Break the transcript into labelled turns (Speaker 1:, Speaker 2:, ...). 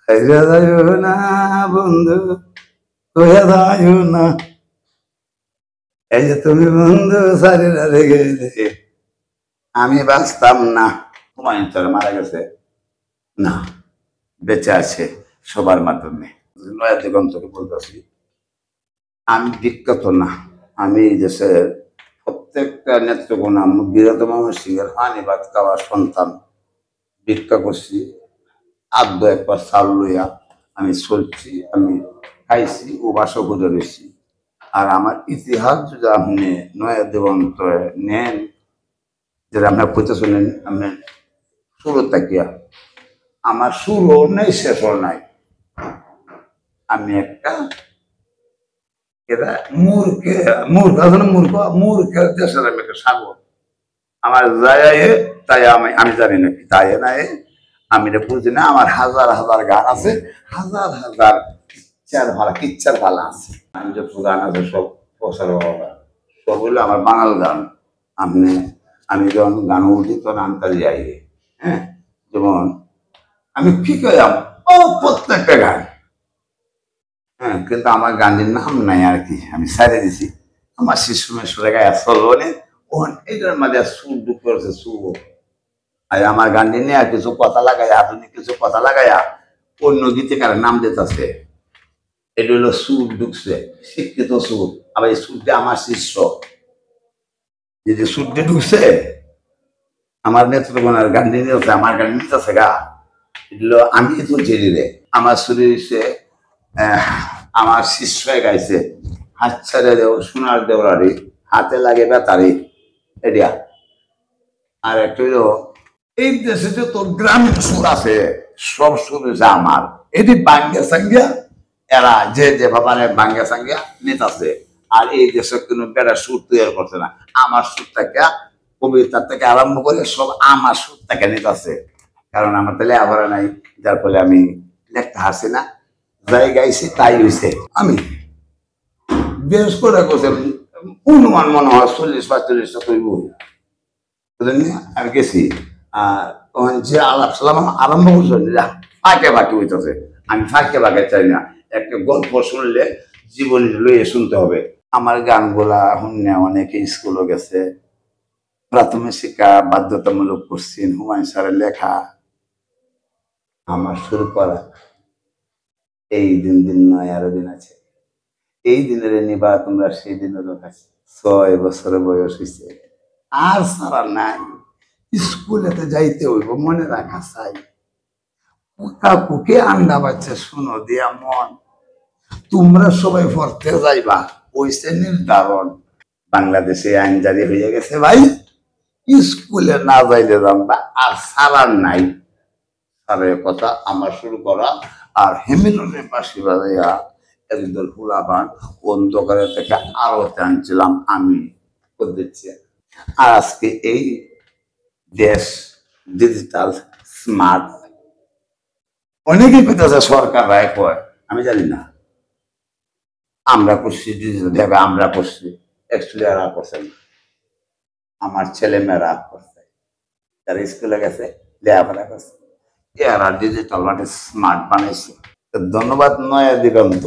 Speaker 1: হইয়া যাইও না বন্ধু, হইয়া যাইও না। এই যে তুমি বন্ধু সারিরা রেগে আমি বাঁচতাম না। হুমায়ুন স্যার মারা গেছে না, বেঁচে আছে সবার মাধ্যমে। নয়া দিগন্তকে বলতেছি, আমি বিখ্যাত না, আমি এই দেশের প্রত্যেকটা নেত্রকোনা বীরতম সিংহের হানিবাদ খাওয়া সন্তান। ভিক্ষা করছি, আদ্য একবার চাল লইয়া আমি চলছি, আমি খাইছি, ও বাসা করে রয়েছি। আর আমার ইতিহাস যদি আপনি নয়া দিগন্ত নেন, যেটা আপনার কইতে শুনেন, আপনি শুরু থাকিয়া আমার শুরুও নেই, শেষও নাই। আমি একটা মূর্খের দেশের আমি একটা সাগর। আমার যায় তাই আমি জানি নাকি তাই নাই, আমি বুঝি না। আমার হাজার হাজার গান আছে, হাজার হাজার কিচ্ছার ভালা আছে। আমি যত গান আছে সব প্রচার সব হইলো আমার বাঙাল গান। আমি যখন গান উঠি তখন আনতে যাই। হ্যাঁ, যেমন আমি কি কইলাম ও প্রত্যেকটা গান। হ্যাঁ, কিন্তু আমার গানের নাম নাই আর কি, আমি সাইডে দিছি। আমার শিশু মেশুরে গায়ে চলবো নে, ওখান এইটার মাঝে সুর ডুব করেছে সুর। আর আমার গান নিয়ে কিছু কথা লাগাইয়া, আধুনিক কিছু কথা লাগাইয়া অন্য গীতিকার নাম দিতেছে। এটা হলো সুর ঢুকছে, শিক্ষিত সুর। আবার এই সুরটা আমার শিষ্য, যে সুরটা ঢুকছে আমার নেত্রকোনার গান নিয়ে আমার গান নিতেছে গা। এগুলো আমি তো জেলি রে আমার শরীরে আমার শিষ্য গাইছে, হাত ছেড়ে দেও সোনার দেওয়ারি, হাতে লাগে বেতারি। এটা আর একটা হইল, এই দেশে যে তোর গ্রামীণ সুর আছে সব সুর হচ্ছে আমার। এটি বাঙ্গা সাঙ্গিয়া এরা যে ভাবে বাঙ্গা সাঙ্গিয়া নিতাছে। আর এই দেশে কোনো বেড়া সুর তৈরি করছে না। আমার সুর থেকে, কবিতার থেকে আরম্ভ করে সব আমার সুর থেকে নিতাছে। কারণ আমার তাহলে আবার নাই, যার ফলে আমি লেখতে হাসি না, যাই গাইছি তাই হয়েছে। আমি বেশ করে করছে অনুমান মনে হয় 40-45টা তৈব আমি গেছি। আর যে আলাপ সালাম আরম্ভ করছে ফাঁকে বাকি হইতেছে। আমি ফাঁকে বাঁকে চাই না, একটা গল্প শুনলে জীবনী লইয়ে শুনতে হবে। আমার গানগুলা শুনে অনেকে স্কুলে গেছে, প্রাথমিক শিক্ষা বাধ্যতামূলক করছেন। হুমায়ুন স্যারের লেখা আমার শুরু করা এই দিন নয়, আরো দিন আছে। এই দিনের নিবা তোমরা সেই দিনেরও কাছে। 6 বছরের বয়স হয়েছে, আর সারা নাই। স্কুলেতে যাইতে হইব, মনে রাখা চাই। কুকে আন্ডা বাচ্চা শুনো দিয়া মন, তোমরা সবাই পড়তে যাইবা ওই নির্ধারণ। বাংলাদেশে আইন জারি হয়ে গেছে ভাই, স্কুলে না যাইলে জানবা আর সারার নাই। সারের কথা আমার শুরু করা। আর হেমিলনের পাশে বাজাইয়া একদল ফুলাবান অন্ধকারে থেকে আরো আনছিলাম আমি দিচ্ছি। আর আজকে এই দেশ ডিজিটাল স্মার্ট, অনেকেই পেতেছে সরকার রায় কয়, আমি জানি না। আমরা করছি ডিজিটাল ভেবে, আমরা করছি, অ্যাকচুয়ালি এরা করছেন। আমার ছেলে মেয়েরা করছে, যারা স্কুলে গেছে লেখাপড়া করছে, এরা ডিজিটাল মানে স্মার্ট বানাইছে। ধন্যবাদ নয়া দিগন্ত।